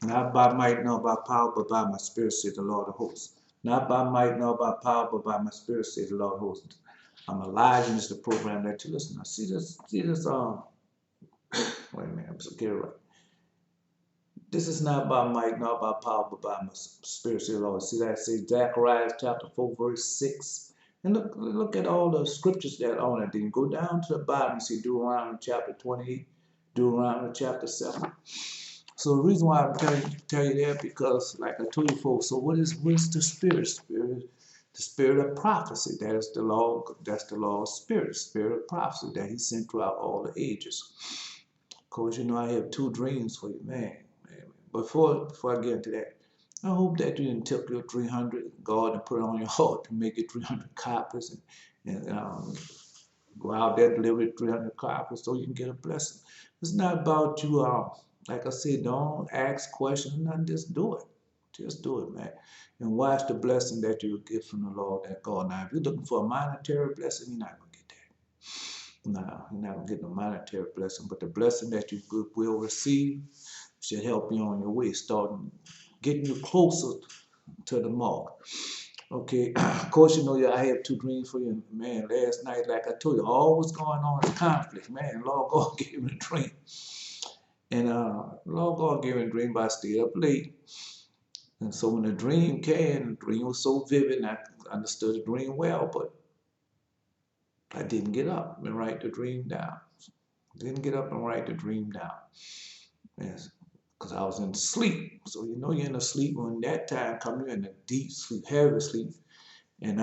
Not by might nor by power, but by my spirit, said the Lord of hosts. Not by might nor by power, but by my spirit, said the Lord of hosts. I'm alive in this the program that you listen to. See this, wait a minute, I'm so get it right. This is not by might nor by power, but by my spirit, said the Lord. See that? See Zechariah chapter 4, verse 6. And look at all the scriptures that are on it. Then go down to the bottom and see Deuteronomy chapter 28, Deuteronomy chapter 7. So the reason why I'm tell you that because, like I told you folks, so what is the spirit? The spirit of prophecy. That is the law. That's the law of spirit of prophecy that He sent throughout all the ages. Of course, you know I have two dreams for you, man. Before I get into that, I hope that you didn't take your 300 God and put it on your heart to make it 300 copies and go out there deliver 300 copies so you can get a blessing. It's not about you. Like I said, don't ask questions. Nothing. Just do it. Just do it, man. And watch the blessing that you get from the Lord that God. Now, if you're looking for a monetary blessing, you're not gonna get that. No, you're not gonna get no monetary blessing. But the blessing that you will receive should help you on your way, starting getting you closer to the mark. Okay, of course, you know, I have two dreams for you. Man, last night, like I told you, all what's going on is conflict. Man, Lord God gave me a dream. And Lord God gave me a dream, but I stayed up late. And so when the dream came, the dream was so vivid, and I understood the dream well, but I didn't get up and write the dream down. Didn't get up and write the dream down. Yes, because I was in sleep. So you know you're in a sleep when that time comes, you're in a deep sleep, heavy sleep. And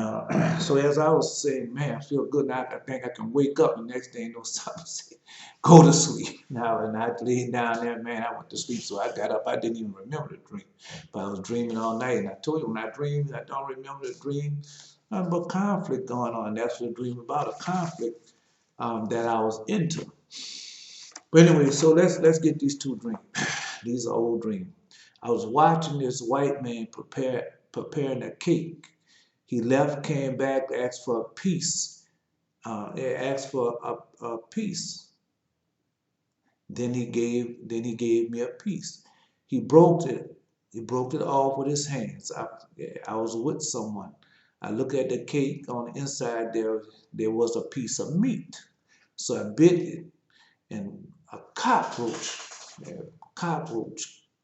so as I was saying, man, I feel good now. I think I can wake up. The next thing, no stop saying, go to sleep. Now, and I laid down there, man, I went to sleep. So I got up. I didn't even remember the dream. But I was dreaming all night. And I told you, when I dream, I don't remember the dream. But conflict going on. That's what the dream about, a conflict that I was into. But anyway, so let's get these two dreams. These are old dreams. I was watching this white man preparing a cake. He left, came back, asked for a piece. Asked for a piece. Then he gave me a piece. He broke it. He broke it off with his hands. I was with someone. I look at the cake on the inside. There was a piece of meat. So I bit it, and a cockroach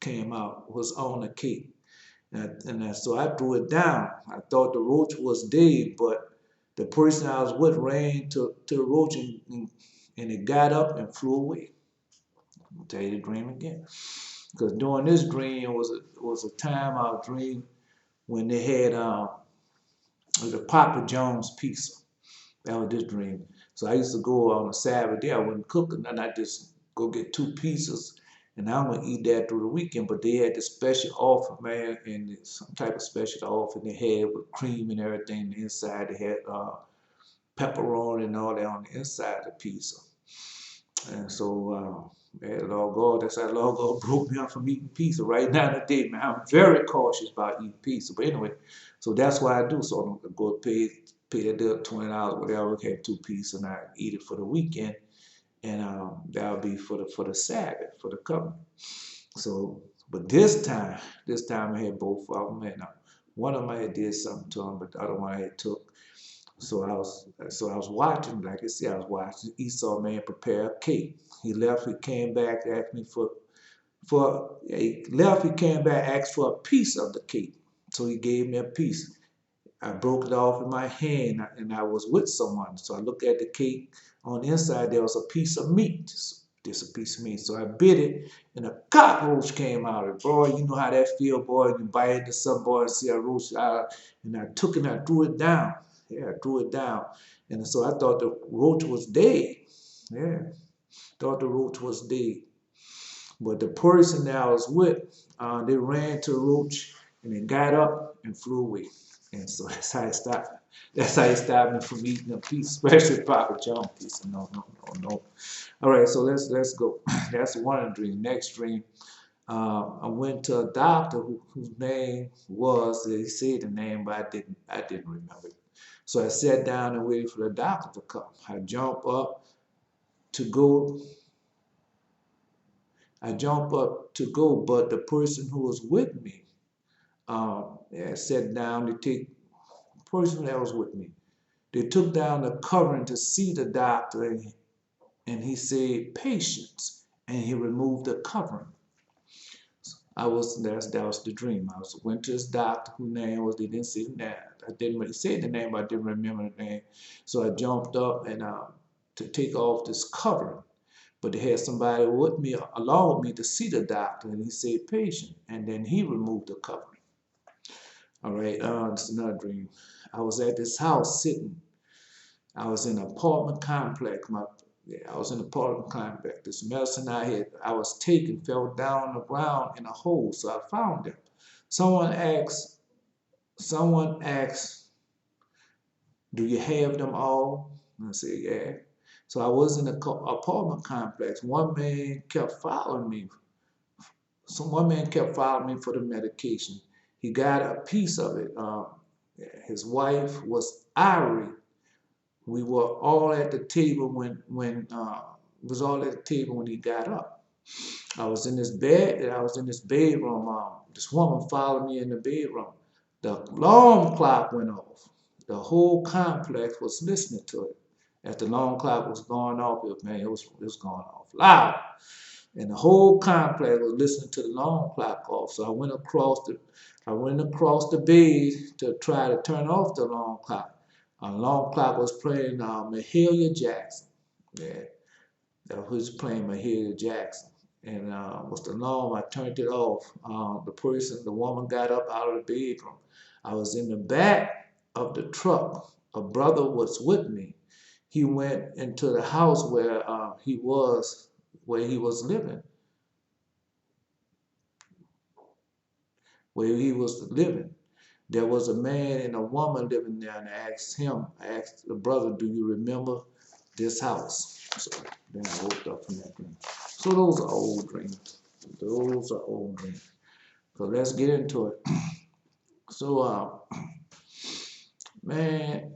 came out, was on the cake. So I threw it down. I thought the roach was dead, but the person I was with ran to the roach and it got up and flew away. I'll tell you the dream again. Because during this dream was a time I dreamed when they had the Papa John's pizza. That was this dream. So I used to go on a Saturday. I wasn't cooking, and I just go get two pizzas, and I'm gonna eat that through the weekend. But they had this special offer, man, and some type of special offer they had with cream and everything on the inside. They had pepperoni and all that on the inside of the pizza. And so, man, Lord God, that's how Lord God broke me up from eating pizza right now today, man. I'm very cautious about eating pizza. But anyway, so that's why I do. So I'm gonna go pay the bill $20, whatever, have two pieces, and I eat it for the weekend, and that'll be for the Sabbath, for the covenant. So, but this time I had both of them, and one of them I had did something to them, but the other one I had took. So I was watching, like I said, I was watching Esau man prepare a cake. He left, he came back, asked me he left, he came back, asked for a piece of the cake. So he gave me a piece. I broke it off in my hand, and I was with someone. So I looked at the cake. On the inside, there was a piece of meat. Just a piece of meat. So I bit it, and a cockroach came out of it. Boy, you know how that feel, boy. You bite into some boy and see a roach out. And I took it and I threw it down. Yeah, I threw it down. And so I thought the roach was dead. Yeah, thought the roach was dead. But the person that I was with, they ran to the roach, and they got up and flew away. And so that's how it stopped. That's how it stopped me from eating a piece, especially Papa John piece. No, no, no, no. All right, so let's go. That's one dream. Next dream, I went to a doctor whose name was. He said the name, but I didn't remember it. So I sat down and waited for the doctor to come. I jumped up to go I jump up to go, but the person who was with me sat down to take the person that was with me. They took down the covering to see the doctor, and he said, "Patience," and he removed the covering. That was the dream. Went to this doctor whose name was, they didn't say the name. I didn't really say the name, but I didn't remember the name. So I jumped up and to take off this covering. But they had somebody with me, along with me, to see the doctor, and he said, "Patient," and then he removed the covering. All right, this is another dream. I was at this house sitting. I was in an apartment complex. I was in an apartment complex. This medicine I was taking fell down on the ground in a hole, so I found them. Someone asked, someone asked, "Do you have them all?" And I said, "Yeah." So I was in an apartment complex. One man kept following me. One man kept following me for the medication. He got a piece of it. His wife was Irie. We were all at the table when was all at the table when he got up. I was in this bed. I was in this bedroom. This woman followed me in the bedroom. The alarm clock went off. The whole complex was listening to it. As the alarm clock was going off, it was going off loud, and the whole complex was listening to the alarm clock off. So I went across the bed to try to turn off the alarm clock. Alarm clock was playing Mahalia Jackson. Yeah, that was playing Mahalia Jackson. And with the alarm, I turned it off. The woman got up out of the bedroom. I was in the back of the truck. A brother was with me. He went into the house where he was living, where he was living. There was a man and a woman living there, and I asked the brother, "Do you remember this house?" So then I woke up from that dream. So those are old dreams. Those are old dreams. So let's get into it. So, man,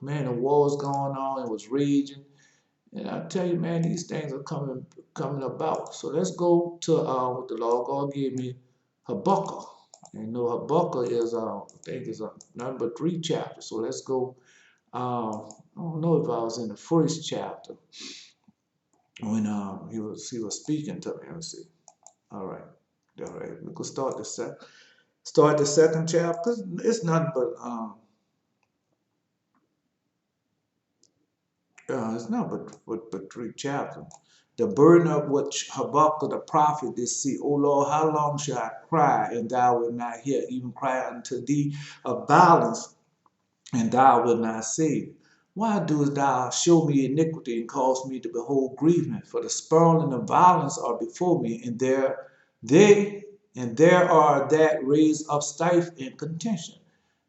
man, the war's going on. It was raging. And I tell you, man, these things are coming about. So let's go to what the Lord God gave me, Habakkuk. And you know, Habakkuk is, I think, is number 3 chapter. So let's go. I don't know if I was in the first chapter when he was speaking to me. Let me see. All right, we can start the second chapter. It's nothing but it's not but 3 chapters. The burden of which Habakkuk the prophet did see, "O Lord, how long shall I cry, and thou wilt not hear, even cry unto thee of violence, and thou wilt not save? Why doest thou show me iniquity, and cause me to behold grievement? For the spoil and the violence are before me, and there are that raise up strife and contention.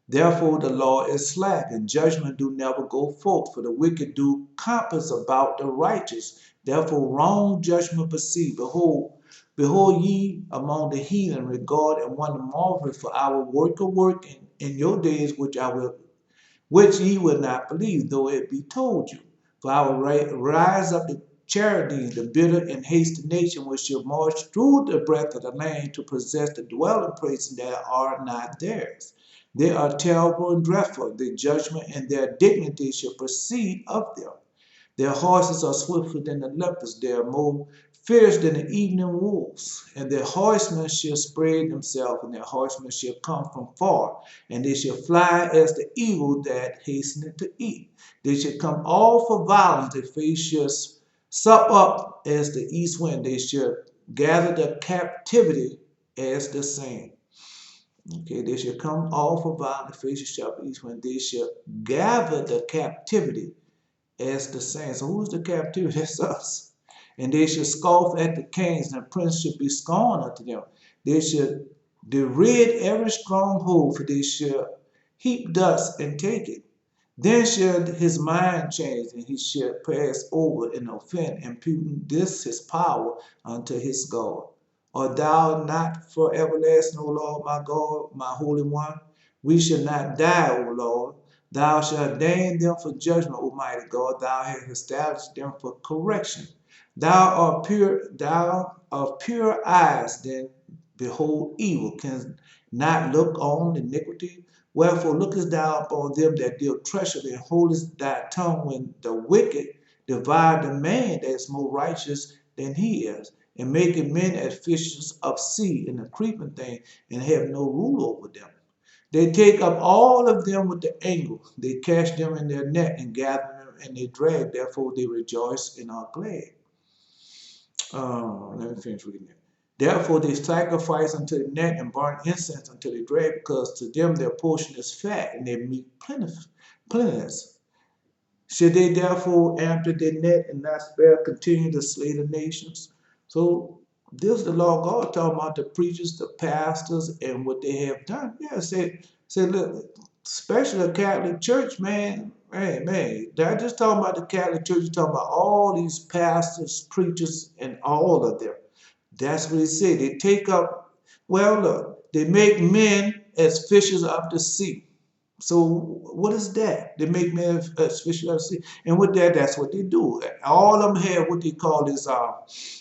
Therefore the law is slack, and judgment do never go forth. For the wicked do compass about the righteous. Therefore wrong judgment perceive. Behold ye among the heathen, regard and wonder marvelous, for I will work a work in your days which ye will not believe, though it be told you. For I will rise up the Chaldeans, the bitter and hasty nation, which shall march through the breadth of the land to possess the dwelling places that are not theirs. They are terrible and dreadful. Their judgment and their dignity shall proceed of them. Their horses are swifter than the leopards. They are more fierce than the evening wolves. And their horsemen shall spread themselves, and their horsemen shall come from far. And they shall fly as the eagle that hasteneth to eat. They shall come all for violence. Their face shall sup up as the east wind. They shall gather the captivity as the sand. Okay, they shall come all for violence. Their face shall be east wind. They shall gather the captivity as the sand. So who's the captivity? That's us. And they shall scoff at the kings, and the prince shall be scorned unto them. They shall deride every stronghold, for they shall heap dust and take it. Then shall his mind change, and he shall pass over and offend, imputing this his power unto his God. Art thou not for everlasting, O Lord, my God, my Holy One? We shall not die, O Lord. Thou shalt ordain them for judgment, Almighty God. Thou hast established them for correction. Thou of pure eyes, then behold evil, can not look on iniquity. Wherefore lookest thou upon them that deal treachery, and holdest thy tongue when the wicked divide the man that is more righteous than he is, and making men as fishes of sea and a creeping thing, and have no rule over them. They take up all of them with the angle. They cast them in their net and gather them, and they drag. Therefore they rejoice and are glad. Let me finish reading it. Therefore they sacrifice unto the net and burn incense unto the grave, because to them their portion is fat and their meat plenteous. Should they therefore empty their net and not spare, continue to slay the nations? So this is the Lord God talking about the preachers, the pastors, and what they have done. Yeah, say look, especially the Catholic Church, man. Hey, man, they're just talking about the Catholic Church, you're talking about all these pastors, preachers, and all of them. That's what he said. They take up, well, look, they make men as fishes of the sea. So what is that? They make men as fishes of the sea. And with that, that's what they do. All of them have what they call is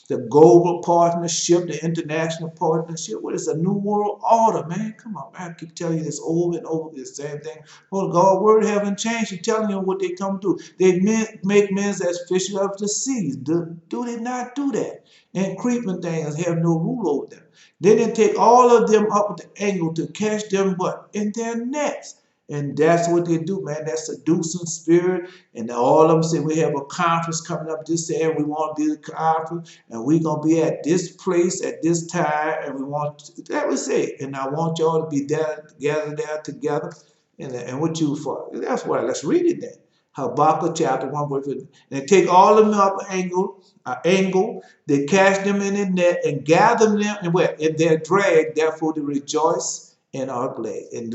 the global partnership, the international partnership. What is a new world order, man? Come on, man. I keep telling you this over and over, the same thing. Oh, God, word haven't changed. He's telling you what they come to. They make men as fishes of the seas. Do they not do that? And creeping things have no rule over them. Then they take all of them up with the angle to catch them what? In their nets. And that's what they do, man. That's seducing spirit. And all of them say we have a conference coming up this year. We want to be the conference. And we're going to be at this place at this time. And we want to, that was it. And I want y'all to be there, gathered there together. And what you for? That's why. Let's read it then. Habakkuk chapter 1 verse 15. And they take all of them up angle. They cast them in the net and gather them and where? In their drag. Therefore they rejoice and are glad. And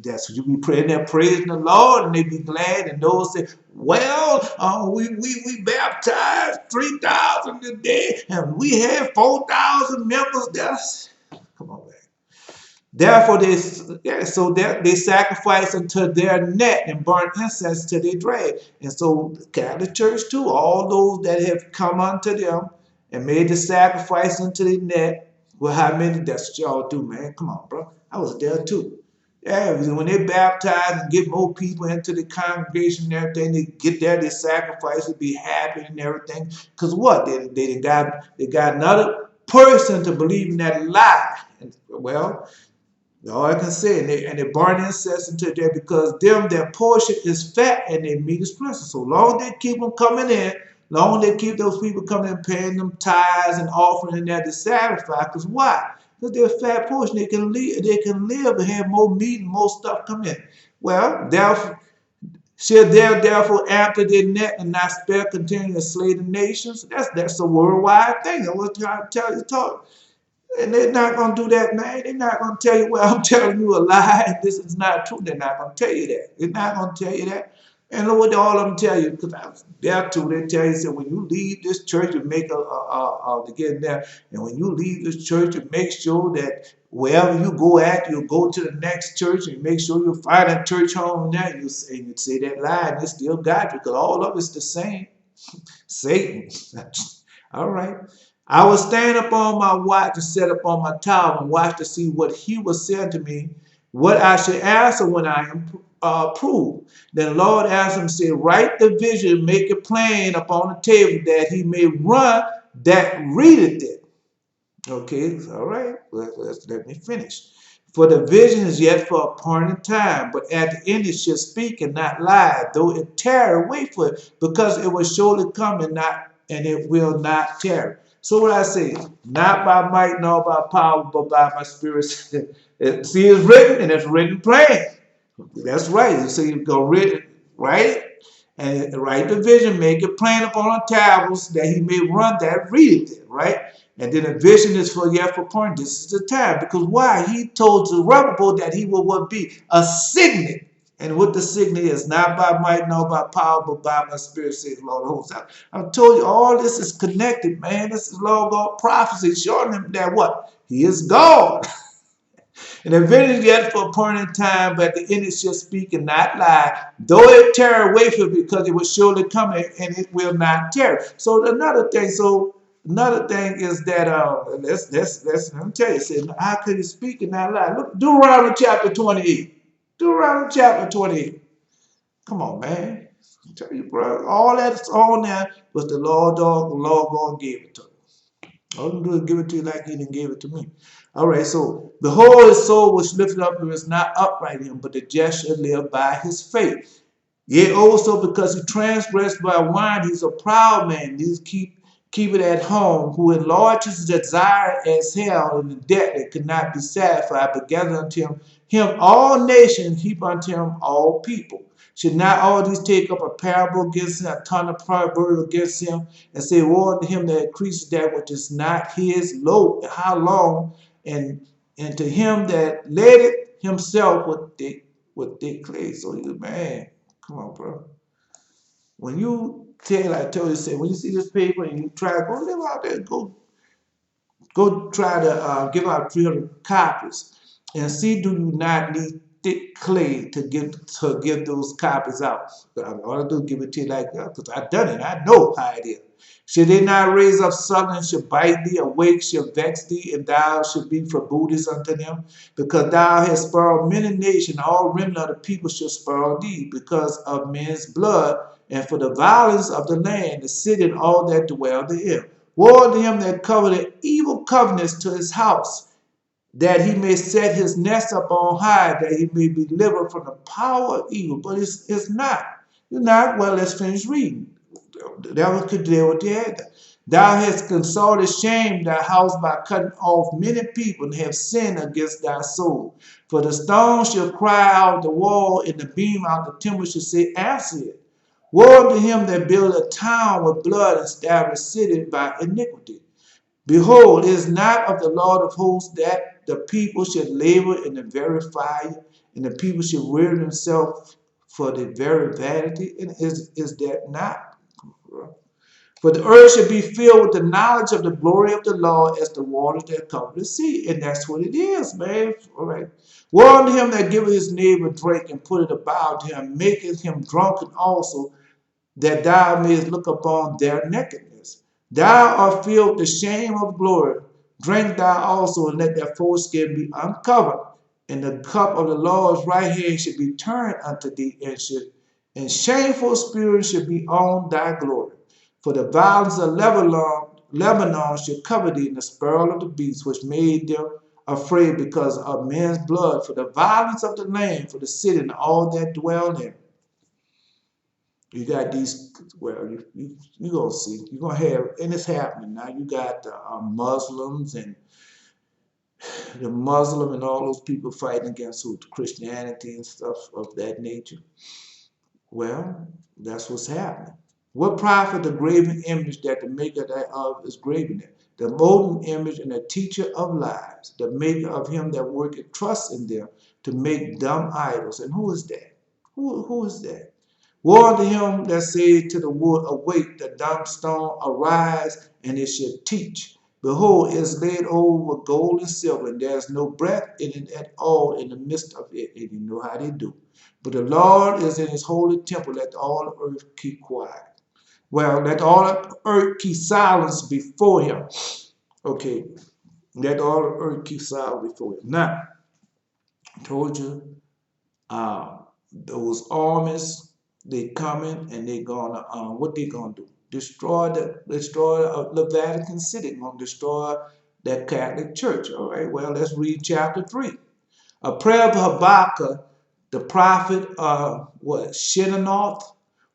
that's what you be praying there, praising the Lord, and they be glad. And those say, well, we baptized 3,000 today, and we had 4,000 members. Come on, man. Therefore, they sacrifice unto their net and burn incense to their drag. And so the Catholic Church too, all those that have come unto them and made the sacrifice unto the net. Well, how many? That's what y'all do, man. Come on, bro. I was there too. Yeah, when they baptize and get more people into the congregation and everything, they get there, they sacrifice, they be happy and everything. Because what? They got another person to believe in that lie. And, well, all I can say, and they burn incense into there because their portion is fat and their meat is plenty. So long they keep them coming in, long they keep those people coming in, paying them tithes and offering in there to satisfy. Because why? Because they're a fat portion. They can live and have more meat and more stuff come in. Well, therefore, shall therefore after their net and not spare, continue to slay the nations. That's a worldwide thing. I was trying to tell you, talk. And they're not going to do that, man. They're not going to tell you, well, I'm telling you a lie, and this is not true. They're not going to tell you that. They're not going to tell you that. And look what all of them tell you, because I was there too. They tell you, so when you leave this church, you make to get in there. And when you leave this church, you make sure that wherever you go at, you go to the next church and make sure you find a church home there. And you say that lie, and it's still God, because all of it's the same. Satan. All right. I will stand upon my watch and set upon my tower and watch to see what he will say to me, what I should answer when I am proved. Then the Lord answered him, say, write the vision, make it plain upon the table, that he may run that readeth it. Okay, all right, let me finish. For the vision is yet for a appointed time, but at the end it shall speak and not lie, though it tarry, wait for it, because it will surely come and it will not tarry. So what I say, not by might nor by power, but by my spirit. See, it's written, and it's written plain. That's right. So you go read it, right? And write the vision, make it plain upon the tablets, that he may run that readeth it, right? And then the vision is for yet for point. This is the time. Because why? He told Zerubbabel that he will what be? A signet. And what the signet is, not by might nor by power, but by my spirit, says the Lord of hosts. I've told you all this is connected, man. This is Lord God prophecy showing him that what? He is God. And the vengeance yet for appointed time, but the end shall speak and not lie. Though it tear away from it, because it will surely come and it will not tear. So another thing is that let me tell you, say, how could he speak and not lie? Look, Deuteronomy chapter 28. Deuteronomy chapter 28. Come on, man. I tell you, bro, all that's on there was the Lord God gave it to him. All he can do is give it to you like he didn't give it to me. All right, so behold, his soul was lifted up and was not upright in him, but the just shall live by his faith. Yea, also because he transgressed by wine, he's a proud man. He's keep it at home, who enlarges his desire as hell in the debt that could not be satisfied, but gather unto him all nations, heap unto him all people. Should not all these take up a parable against him, a ton of proverb against him, and say, woe unto him that increases that which is not his, lo, how long, and to him that led it himself with thick clay. So he's a man. Come on, bro. When you tell, I told you, say, when you see this paper and you try to go live out there, go try to give out 300 copies and see, do you not need thick clay to give those copies out? All I do is give it to you like that because I've done it. I know how it is. Should they not raise up suddenly, shall bite thee, awake, shall vex thee, and thou shalt be for booties unto them? Because thou hast spoiled many nations, all remnant of the people shall spoil thee, because of men's blood, and for the violence of the land, the city and all that dwell therein. Woe unto him that covenant evil covenants to his house, that he may set his nest up on high, that he may be delivered from the power of evil. But it's not. It's not. Well, let's finish reading. The devil could deal with the other. Thou hast consulted shame thy house by cutting off many people, and have sinned against thy soul. For the stone shall cry out the wall, and the beam out the timber shall say, answer it. Woe to him that build a town with blood, and establish a city by iniquity. Behold, it is not of the Lord of hosts that the people should labor in the very fire, and the people should weary themselves for the very vanity. And is that not? For the earth should be filled with the knowledge of the glory of the Lord as the waters that cover the sea. And that's what it is, man. All right. Woe unto him that giveth his neighbor drink and put it about him, maketh him drunken also, that thou mayest look upon their nakedness. Thou art filled with the shame of glory. Drink thou also, and let their foreskin be uncovered. And the cup of the Lord's right hand should be turned unto thee, and shameful spirit should be on thy glory. For the violence of Lebanon should cover thee, and the spoil of the beasts, which made them afraid because of men's blood, for the violence of the land, for the city and all that dwell there. You got these, well, you're going to see. You're going to have, and it's happening now. You got the Muslims and the Muslim and all those people fighting against Christianity and stuff of that nature. Well, that's what's happening. What profit the graven image that the maker thereof is graven it? The molten image and the teacher of lies, the maker of him that worketh trust in them to make dumb idols. And who is that? Who is that? Woe unto him that said to the wood, awake, the dumb stone, arise, and it shall teach. Behold, it is laid over with gold and silver, and there is no breath in it at all in the midst of it. And you know how they do. But the Lord is in his holy temple. Let all the earth keep quiet. Well, let all the earth keep silence before him. Okay, let all the earth keep silence before him. Now, I told you, those armies, they coming and they gonna, what they gonna do? Destroy the Vatican City. Gonna destroy that Catholic Church. All right, well, let's read chapter 3. A prayer of Habakkuk, the prophet, Shinonoth.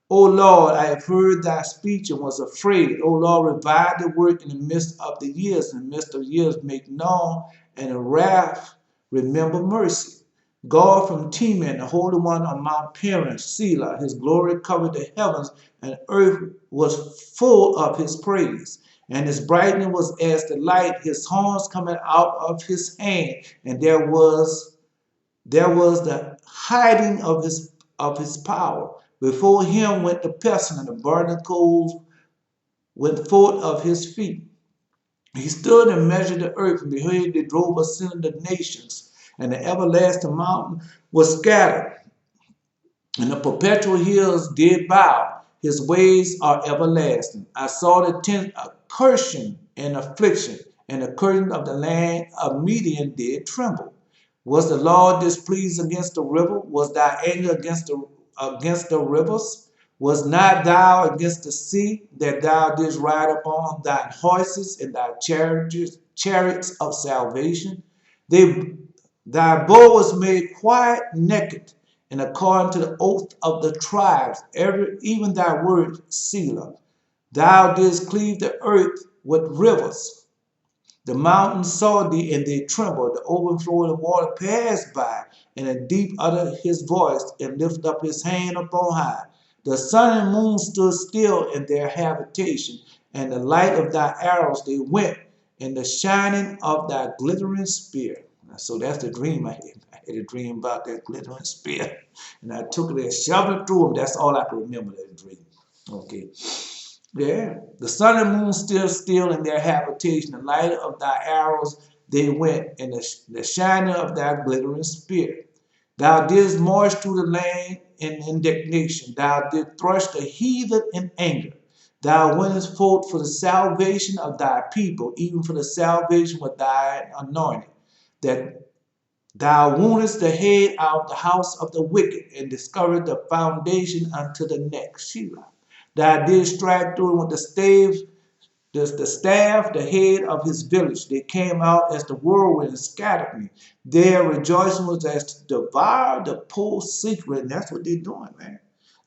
O Lord, I have heard thy speech and was afraid. O Lord, revive the work in the midst of the years. In the midst of years, make known, and in wrath, remember mercy. God from Teman, the Holy One on Mount Paran, Selah, his glory covered the heavens, and earth was full of his praise. And his brightness was as the light, his horns coming out of his hand, and there was the hiding of his power. Before him went the pestilence, and the burning coals went forth of his feet. He stood and measured the earth, and behold, they drove asunder the nations. And the everlasting mountain was scattered, and the perpetual hills did bow. His ways are everlasting. I saw the tent of cursing and affliction, and the curtain of the land of Median did tremble. Was the Lord displeased against the river? Was thy anger against the rivers? Was not thou against the sea, that thou didst ride upon thine horses and thy chariots of salvation? They, thy bow was made quiet naked, and according to the oath of the tribes, even thy word, Selah. Thou didst cleave the earth with rivers. The mountains saw thee, and they trembled. The overflow of water passed by, and the deep uttered his voice, and lifted up his hand upon high. The sun and moon stood still in their habitation, and the light of thy arrows they went, and the shining of thy glittering spear. So that's the dream I had. I had a dream about that glittering spear, and I took it and shoved it through them. That's all I can remember that dream. Okay. Yeah, the sun and moon stood still in their habitation. The light of thy arrows they went, and the shining of thy glittering spear. Thou didst march through the land in indignation. Thou didst thrust the heathen in anger. Thou wentest forth for the salvation of thy people, even for the salvation of thy anointed. That thou woundest the head out of the house of the wicked, and discovered the foundation unto the neck. Sheila. Thou didst strike through with the staff, the head of his village. They came out as the whirlwind and scattered me. Their rejoicing was as to devour the poor secret. And that's what they're doing, man.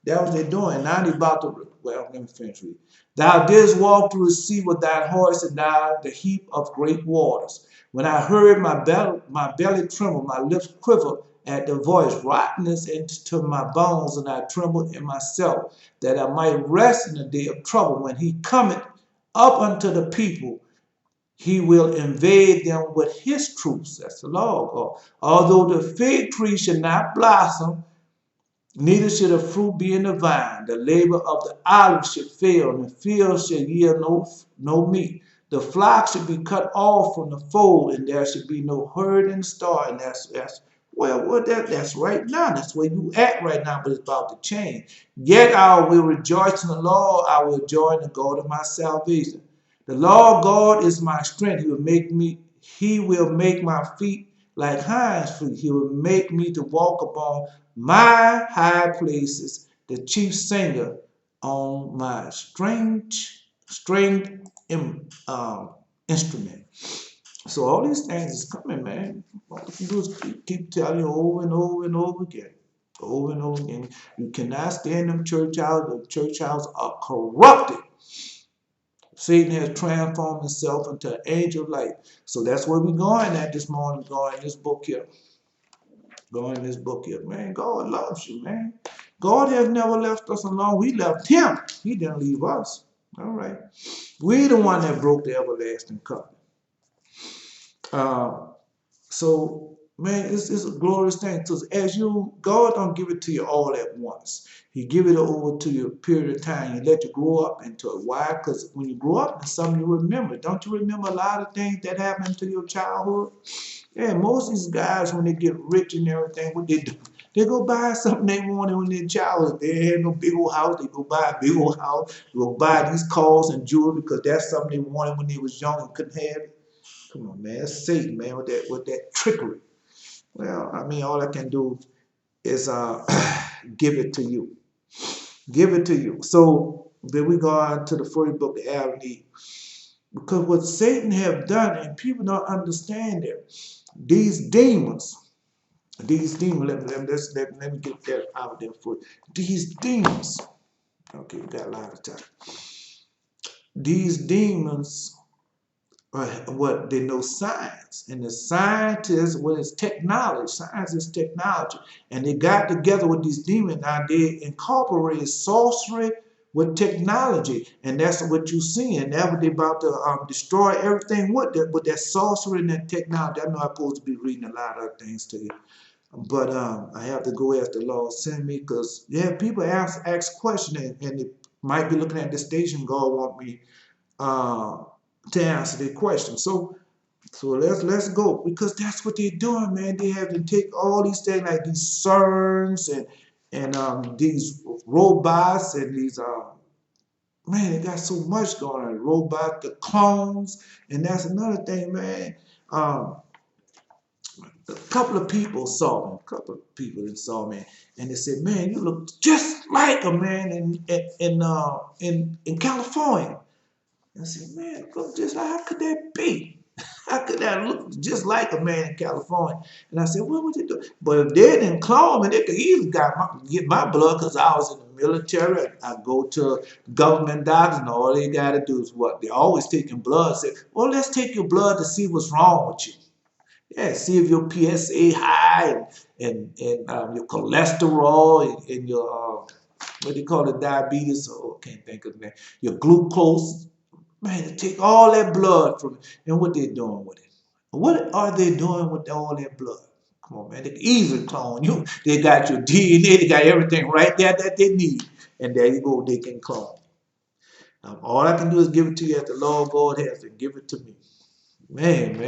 That's what they're doing. Now they're about to, well, let me finish reading. Thou didst walk through the sea with thine horse, and thou the heap of great waters. When I heard my belly tremble, my lips quiver at the voice, rottenness into my bones, and I trembled in myself, that I might rest in the day of trouble. When he cometh up unto the people, he will invade them with his troops. That's the law of God. Although the fig tree should not blossom, neither should the fruit be in the vine. The labor of the olive should fail, and the field should yield no meat. The flock should be cut off from the fold, and there should be no herd in the stall. And that's that's right now. That's where you at right now, but it's about to change. Yet I will rejoice in the Lord. I will joy in the God of my salvation. The Lord God is my strength. He will make my feet like hinds feet. He will make me to walk upon my high places, the chief singer on my stringed instrument. So all these things is coming, man. All you can do is keep telling you over and over and over again. Over and over again. You cannot stay in them church houses. The church houses are corrupted. Satan has transformed himself into an angel of light. So that's where we're going at this morning, going in this book here. Going in this book here. Man, God loves you, man. God has never left us alone. We left him. He didn't leave us. All right. We the one that broke the everlasting covenant. So, man, it's a glorious thing. Because God don't give it to you all at once. He give it over to you a period of time. He let you grow up into it. Why? Because when you grow up, it's something you remember. Don't you remember a lot of things that happened to your childhood? Yeah, most of these guys, when they get rich and everything, what they do? They go buy something they wanted when they're childhood. They had no big old house. They go buy a big old house. They go buy these cars and jewelry because that's something they wanted when they was young and couldn't have it. Come on, man. That's Satan, man, with that trickery. Well, I mean, all I can do is give it to you. Give it to you. So then we go on to the first book of Adam and Eve. Because what Satan have done, and people don't understand it, these demons, let me get that out there for you. These demons, okay, we got a lot of time. These demons, what they know science, and the scientists, what is technology? Science is technology, and they got together with these demons. Now they incorporated sorcery with technology, and that's what you see. And that's what they about to destroy everything with that sorcery and that technology. I know I'm supposed to be reading a lot of things to you, but I have to go as the Lord send me, because yeah, people ask questions, and they might be looking at the station. God want me to answer their question. So So let's go, because that's what they're doing, man. They have to take all these things like these CERNs and these robots and these man, they got so much going on. Robots, the clones, and that's another thing, man. Um, a couple of people saw me, a couple of people that saw me, and they said, "Man, you look just like a man in California." And I said, "Man, look just like, how could that be? How could that look just like a man in California?" And I said, "What would you do?" But if they didn't clone me, they could easily get my blood, because I was in the military. I go to government doctors, and all they got to do is what? They're always taking blood. Say, "Well, let's take your blood to see what's wrong with you." Yeah, see if your PSA high and your cholesterol and your what do you call it, diabetes? Oh, I can't think of that. Your glucose. Man, they take all that blood from it, and what they doing with it? What are they doing with all that blood? Come on, man, they can easily clone you. They got your DNA, they got everything right there that they need, and there you go, they can clone. All I can do is give it to you as the Lord God has, and give it to me. Man,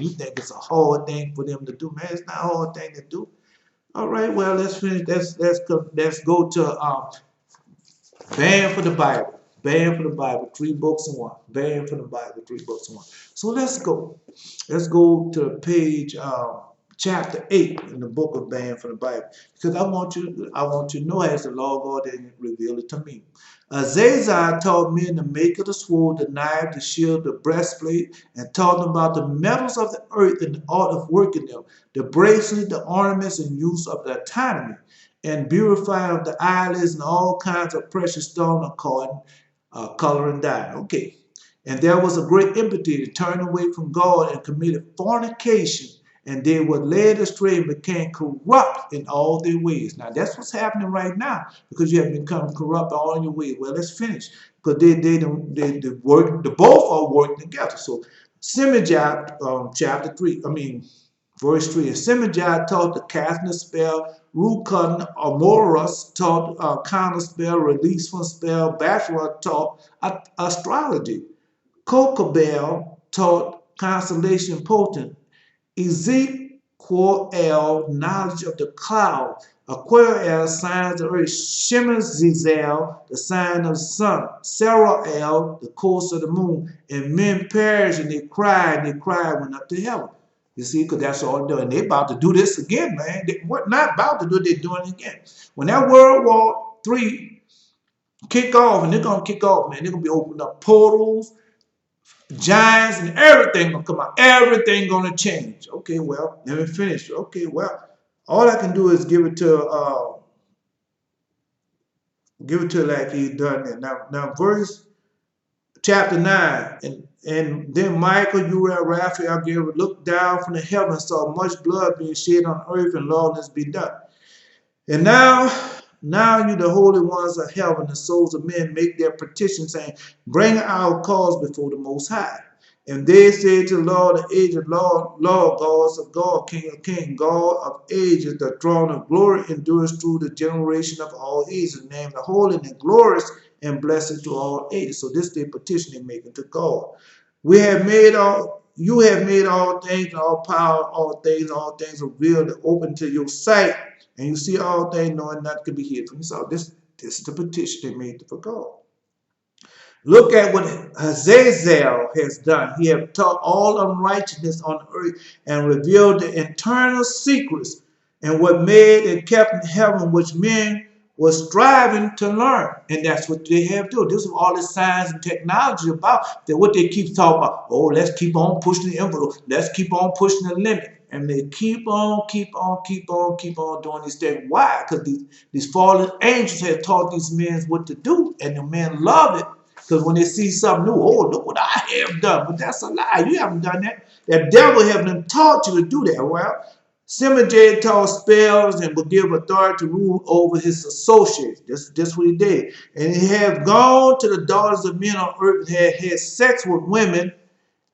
you think it's a hard thing for them to do? Man, it's not a hard thing to do. All right, well, let's finish. Let's go to ban for the Bible. Ban for the Bible. 3 books in one. Ban for the Bible. 3 books in one. So let's go. Let's go to page chapter 8 in the book of ban for the Bible, because I want you to know, as the Lord God didn't reveal it to me. Azazel taught men to make of the sword, the knife, the shield, the breastplate, and taught them about the metals of the earth and the art of working them, the bracelet, the ornaments, and use of the autonomy, and beautifying of the eyelids and all kinds of precious stone according color and dye. Okay. And there was a great impetus to turn away from God and committed fornication, and they were led astray and became corrupt in all their ways. Now that's what's happening right now, because you have become corrupt all in your ways. Well, let's finish, because they work. The both are working together. So Simijah, chapter 3. Verse 3. And Simijah taught the casting a spell. Rukun Amoras taught counter spell, release from spell. Bachelor taught astrology. Kokabel taught constellation potent. Ezekiel, knowledge of the cloud. Aquariel, signs of the earth. Shemazizel, the sign of the sun. Sarael, the course of the moon. And men perished, and they cried, went up to heaven. You see, because that's all they're doing. They're about to do this again, man. What not about to do, they're doing it again. When that World War III kick off, and they're going to kick off, man, they're going to be opening up portals, giants, and everything gonna come out. Everything gonna change. Okay, well, let me finish. Okay, well, all I can do is give it to like he done it. Now verse chapter 9, and then Michael, Uriel, Raphael, Gabriel looked down from the heavens, saw much blood being shed on earth, and lawlessness be done. And now you, the holy ones of heaven, the souls of men, make their petition, saying, bring our cause before the Most High. And they say to the Lord of ages, Lord, gods of God, King of kings, God of ages, the throne of glory endures through the generation of all ages. Name the holy and glorious and blessed to all ages. So this they petition they make unto God. You have made all things, all power, all things revealed, open to your sight. And you see all things, knowing nothing can be hid from you. So this is the petition they made for God. Look at what Azazel has done. He has taught all unrighteousness on earth and revealed the internal secrets and what made and kept in heaven, which men were striving to learn. And that's what they have to do. This is all the science and technology about. That what they keep talking about. Oh, let's keep on pushing the envelope. Let's keep on pushing the limit. And they keep on doing these things. Why? Because these fallen angels have taught these men what to do, and the men love it. Because when they see something new, oh, look what I have done. But that's a lie. You haven't done that. That devil haven't taught you to do that. Well, Simajah taught spells and would give authority to rule over his associates. That's what he did. And he have gone to the daughters of men on earth and had sex with women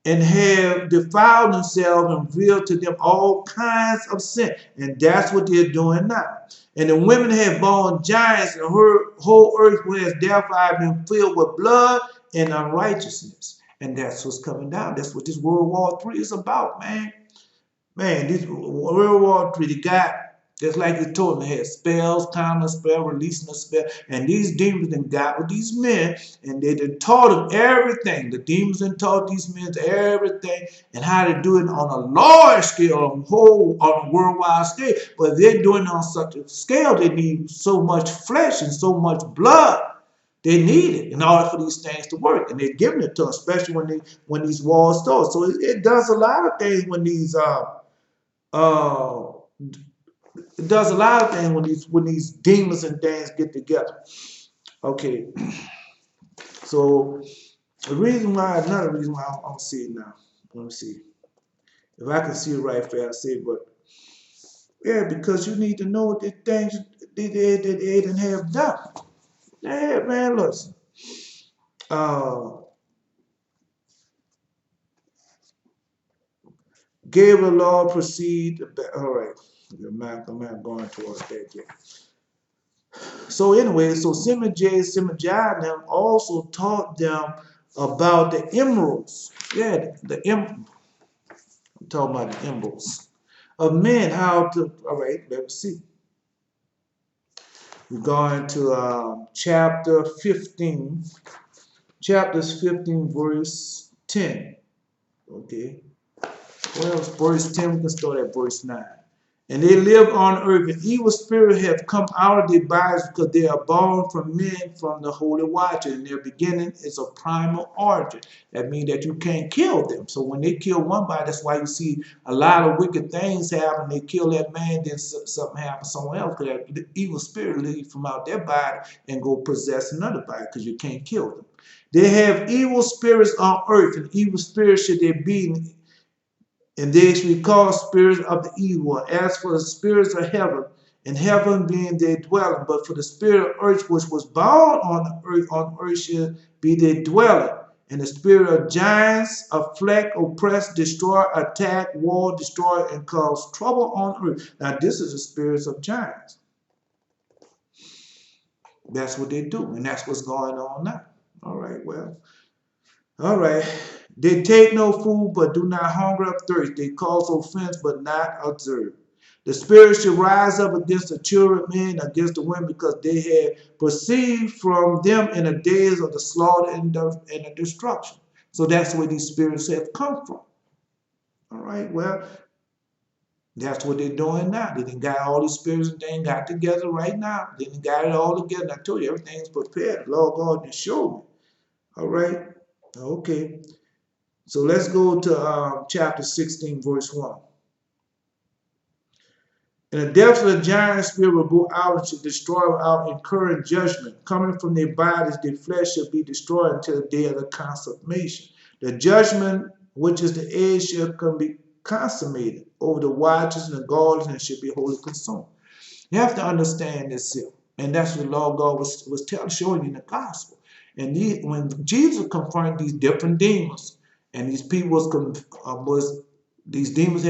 and have defiled themselves and revealed to them all kinds of sin. And that's what they're doing now. And the women have borne giants, and her whole earth has therefore been filled with blood and unrighteousness. And that's what's coming down. That's what this World War III is about, man. Man, this World War III, the guy, just like he told me, had spells, counter spell, releasing a spell. And these demons then got with these men, and they done taught them everything. The demons done taught these men everything and how to do it on a large scale, on a worldwide scale. But they're doing it on such a scale, they need so much flesh and so much blood. They need it in order for these things to work, and they're giving it to them, especially when these wars start. So it does a lot of things when these uh, it does a lot of things when these demons and things get together. Okay, so another reason why I don't see it now. Let me see if I can see it right fast. I see it, but yeah, because you need to know what the things they didn't have done. Yeah, man, listen. Uh, Gave the law proceed. All right, I'm not going towards that yet. So anyway, so Simajai and them also taught them about the emeralds. Yeah, I'm talking about the emeralds of men. How to? All right, let's see. We're going to chapter 15, chapters 15, verse 10. Okay. Well, verse 10, we can start at verse 9. And they live on earth, and evil spirits have come out of their bodies because they are born from men from the Holy Watcher. And their beginning is a primal origin. That means that you can't kill them. So when they kill one body, that's why you see a lot of wicked things happen. They kill that man, then something happens somewhere else. Because the evil spirit leaves from out their body and go possess another body because you can't kill them. They have evil spirits on earth, and evil spirits should they be, and they should be called spirits of the evil. As for the spirits of heaven, and heaven being their dwelling, but for the spirit of earth which was bound on earth shall be their dwelling. And the spirit of giants afflict, oppress, destroy, attack, war, destroy, and cause trouble on earth. Now this is the spirits of giants. That's what they do, and that's what's going on now. All right, well. All right. They take no food, but do not hunger or thirst. They cause offense, but not observe. The spirit should rise up against the children of men, against the women, because they had proceeded from them in the days of the slaughter and the destruction. So that's where these spirits have come from. All right. Well, that's what they're doing now. They done got all these spirits and things got together right now. They done got it all together. I told you everything's prepared. The Lord God just showed me. All right. Okay. So let's go to chapter 16, verse 1. And the depths of the giant spirit will go out and shall destroy without incurring judgment. Coming from their bodies, their flesh shall be destroyed until the day of the consummation. The judgment, which is the age, shall be consummated over the watchers and the guards, and shall be wholly consumed. You have to understand this here. And that's what the Lord God was showing you in the gospel. And when Jesus confronted these different demons, and these people these demons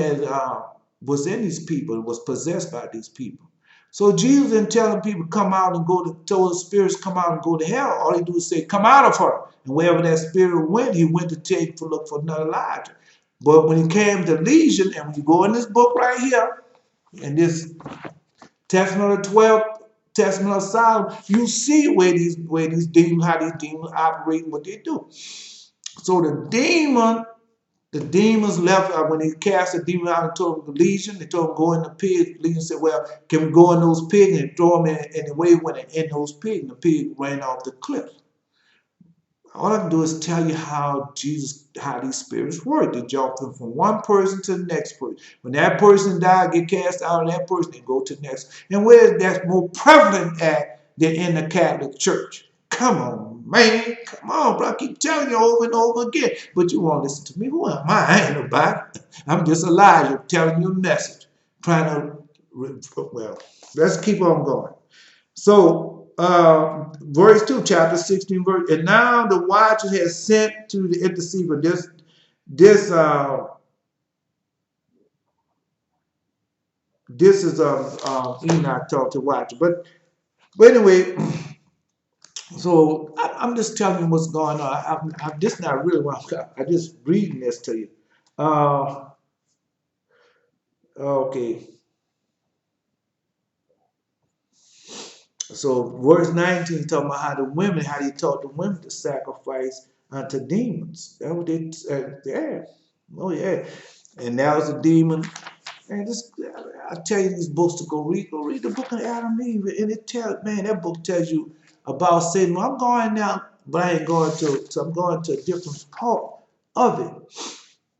was in these people, was possessed by these people. So Jesus didn't tell them people come out and told the spirits come out and go to hell. All he do is say, come out of her. And wherever that spirit went, he went to look for another Elijah. But when he came to Legion, and when you go in this book right here, in this Testament of 12, Testament of Solomon, you see where these demons, how these demons operate and what they do. So the demons left when he cast the demon out and told them the Legion. They told him go in the pig. Legion said, well, can we go in those pigs? And throw them in the way when they're in those pigs. And the pig ran off the cliff. All I can do is tell you how these spirits work. They jump from one person to the next person. When that person died, get cast out of that person, they go to the next. And where that's more prevalent at than in the Catholic Church. Come on, man. Come on, bro. I keep telling you over and over again. But you won't listen to me. Who am I? I ain't nobody. I'm just Elijah telling you a message. Well, let's keep on going. So, verse 2, chapter 16, verse. And now the watcher has sent to the intercessor. This is Enoch talked to watcher. But anyway, So I'm just telling you what's going on. I'm just not really what I'm just reading this to you. Uh, okay. So verse 19 talking about how they taught the women to sacrifice unto demons. That what they yeah. Oh yeah. And that was a demon. And this I tell you these books to go read the book of Adam and Eve. And it tells man, that book tells you about Satan. Well, I'm going now, but I ain't going to I'm going to a different part of it.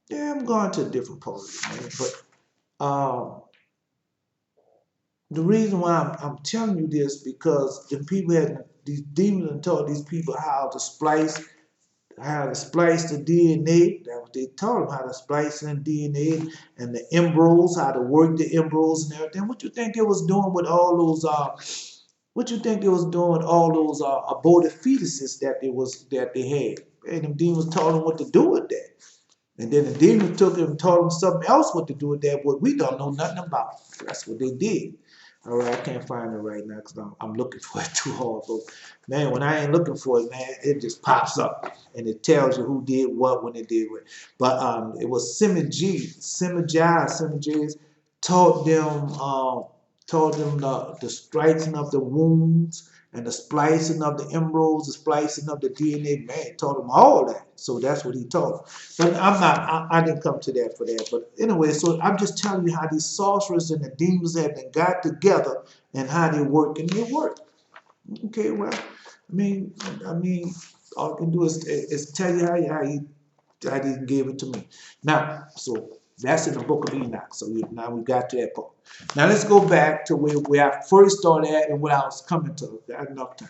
Yeah, I'm going to a different part of it, man. But the reason why I'm telling you this because the people had these demons and taught these people how to splice the DNA. That what they taught them how to splice in DNA and the embryos, how to work the embryos and everything. What you think they was doing with all those? What you think they was doing with all those aborted fetuses that they had? And them demons taught them what to do with that. And then the demon took him and told him something else what to do with that, what we don't know nothing about. That's what they did. All right, I can't find it right now because I'm looking for it too hard. But man, when I ain't looking for it, man, it just pops up and it tells you who did what when it did what. But it was Simonides taught them the striking of the wounds and the splicing of the embryos, the splicing of the DNA. Man, taught them all that. So that's what he taught them. But I didn't come to that for that. But anyway, so I'm just telling you how these sorcerers and the demons have been got together and how they work and they work. Okay, well, I mean, all I can do is tell you how he gave it to me. Now, so that's in the book of Enoch. So now we got to that part. Now let's go back to where I first started at and what I was coming to. Got enough time.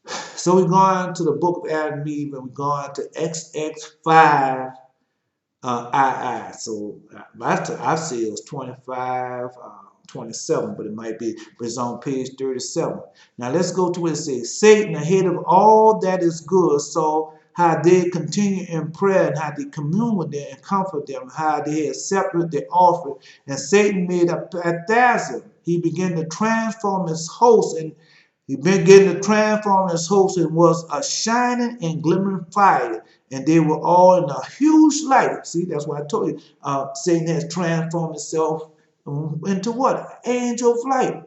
So we're going to the book of Adam and Eve, and we're going to XX5 II. So I say it was 25, 27, but it might be, but it's on page 37. Now let's go to what it says. Satan, ahead of all that is good, saw how they continue in prayer and how they commune with them and comfort them, how they accepted their offering. And Satan made a Phathazim. He began to transform his host and he began to transform his host and was a shining and glimmering fire. And they were all in a huge light. See, that's why I told you. Satan has transformed himself into what? Angel of light.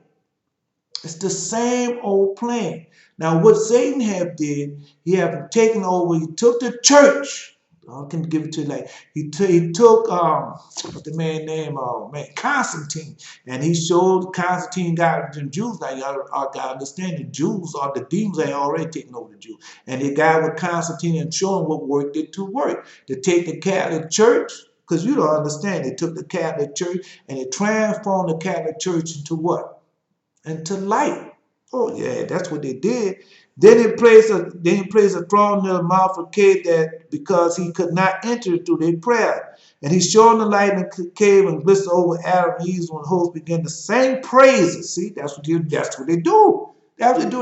It's the same old plan. Now, what Satan have did, he have taken over. He took the church. I can give it to you like he took what's the man name? Constantine, and he showed Constantine got the Jews. Now y'all got to understand the Jews or the demons ain't already taking over the Jews, and they got with Constantine and showing what work did to work to take the Catholic Church. Because you don't understand, they took the Catholic Church and they transformed the Catholic Church into what? Into light. Oh yeah, that's what they did. Then he placed a throne in the mouth of cave that because he could not enter through their prayer. And he shone the light in the cave and glistened over Adam and Eve when the host began to sing praises. See, that's what they do. That's what they do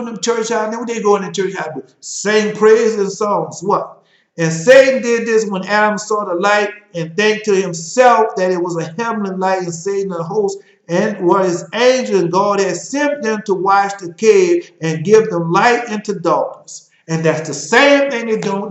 in the church house. Then when they go in the church house, sing praises and songs. What? And Satan did this when Adam saw the light and thanked to himself that it was a heavenly light and Satan the host and was his angel, and God had sent them to watch the cave and give them light into darkness. And that's the same thing they're doing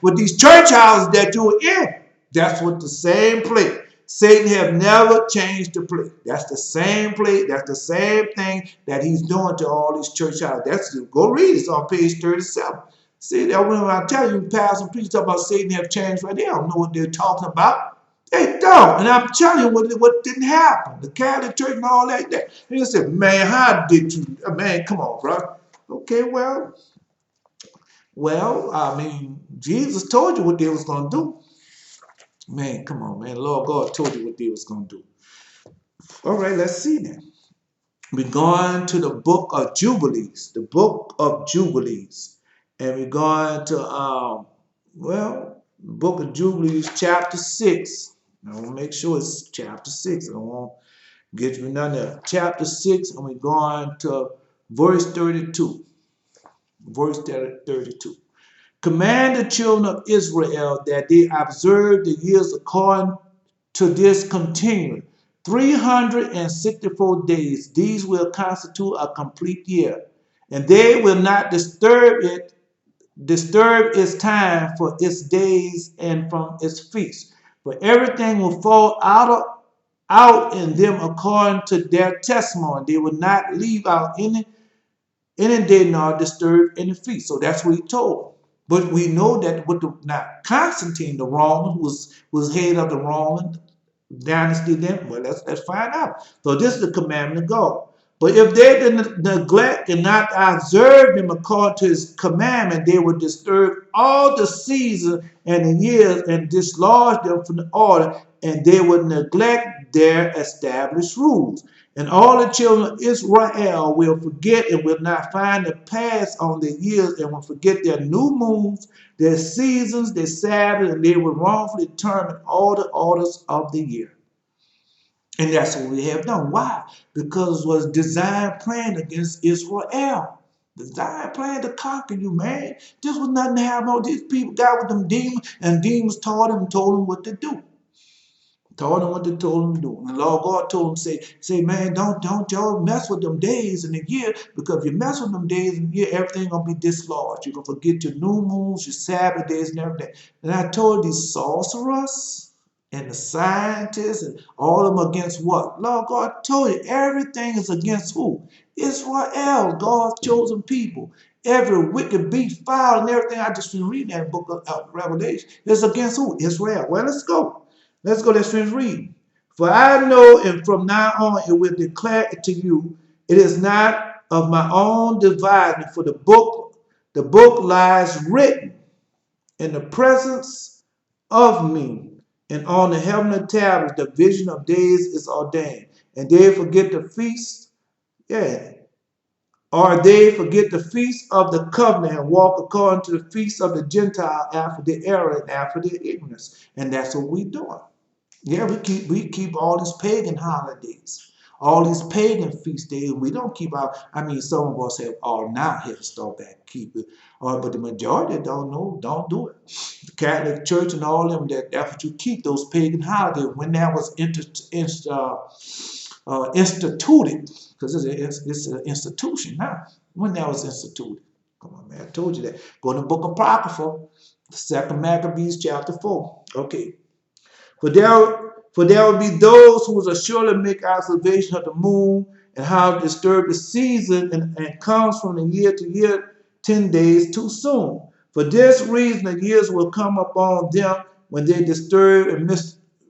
with these church houses that you're in. That's what the same play. Satan have never changed the play. That's the same play. That's the same thing that he's doing to all these church houses. Go read it. It's on page 37. See, that when I tell you, pastors and preachers talk about Satan have changed, right? They don't know what they're talking about. They don't. And I'm telling you what didn't happen. The Catholic Church and all that. And you said, man, how did you? Man, come on, bro. Okay, I mean, Jesus told you what they was going to do. Man, come on, man. Lord God told you what they was going to do. All right, let's see then. We're going to the book of Jubilees. The book of Jubilees. And we're going to, book of Jubilees, chapter 6. I want to make sure it's chapter 6. I don't want to get you none there. Chapter 6, and we're going to verse 32. Verse 32. Command the children of Israel that they observe the years according to this continually. 364 days. These will constitute a complete year. and they will not disturb its time for its days and from its feasts. For everything will fall out in them according to their testimony. They will not leave out any day nor disturb any feast. So that's what he told. But we know that with the now Constantine, the Roman, was head of the Roman dynasty then. Well, let's find out. So this is the commandment of God. But if they did neglect and not observe them according to his commandment, they would disturb all the seasons and the years and dislodge them from the order, and they would neglect their established rules. And all the children of Israel will forget and will not find the past on their years, and will forget their new moons, their seasons, their Sabbath, and they will wrongfully determine all the orders of the year. And that's what we have done. Why? Because it was designed plan against Israel. Designed plan to conquer you, man. This was nothing to have no. These people got with them demons, and demons taught them and told them what to do. Told them what they told them to do. And the Lord God told them, say, man, don't y'all mess with them days in the year, because if you mess with them days in the year, everything gonna be dislodged. You're gonna forget your new moons, your Sabbath days, and everything. And I told these sorcerers and the scientists and all of them against what? Lord God told you everything is against who? Israel, God's chosen people. Every wicked beast, foul, and everything. I just been reading that book of Revelation. It's against who? Israel. Well, let's go. Let's finish reading. For I know, and from now on it will declare it to you, it is not of my own devising, for the book lies written in the presence of me, and on the heavenly tablets the vision of days is ordained. And they forget the feast, or they forget the feast of the covenant and walk according to the feast of the Gentile after their error and after their ignorance. And that's what we're doing. Yeah, we keep all these pagan holidays, all these pagan feast days. We don't keep our. I mean, some of us have all now have to start back keep it, but the majority don't do it. The Catholic Church and all them that's what you keep, those pagan holidays. When that was instituted, because it's an institution now. When that was instituted, come on, man, I told you that. Go to the Book of Apocrypha, 2 Maccabees chapter 4. Okay. For there will be those who will surely make observation of the moon and how to disturb the season, and comes from the year to year 10 days too soon. For this reason the years will come upon them when they disturb and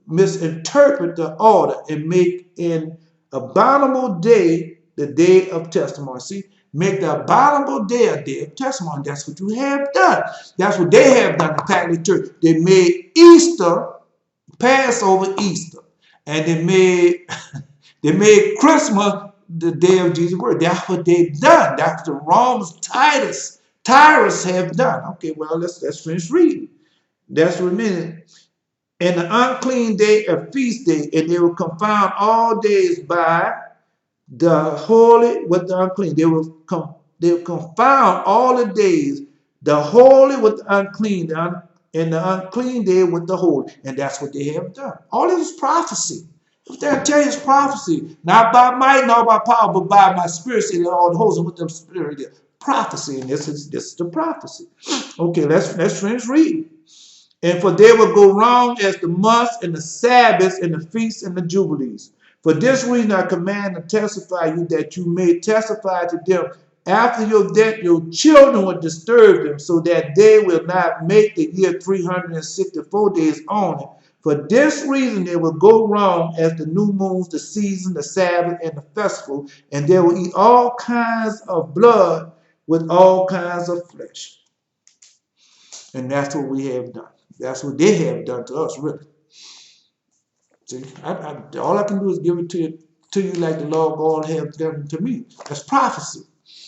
misinterpret the order, and make an abominable day the day of testimony. See, make the abominable day a day of testimony. That's what you have done. That's what they have done, the Catholic Church. They made Easter, Passover, Easter, and they made Christmas the day of Jesus' birth. That's what they've done. That's the Romans, Tyrus have done. Okay, well, let's finish reading. That's what it means. And the unclean day a feast day, and they will confound all days by the holy with the unclean. They will confound all the days, the holy with the unclean, and the unclean day with the holy. And that's what they have done. All this is prophecy. If they tell you it's prophecy, not by might, not by power, but by my spirit, say all the hosts with them spirit. Prophecy, and this is the prophecy. Okay, let's finish reading. And for they will go wrong as the months and the Sabbaths and the feasts and the jubilees. For this reason I command and testify you, that you may testify to them after your death, your children will disturb them, so that they will not make the year 364 days only. For this reason they will go wrong as the new moons, the season, the Sabbath, and the festival, and they will eat all kinds of blood with all kinds of flesh. And that's what we have done. That's what they have done to us, really. See, all I can do is give it to you like the Lord God has done to me. That's prophecy.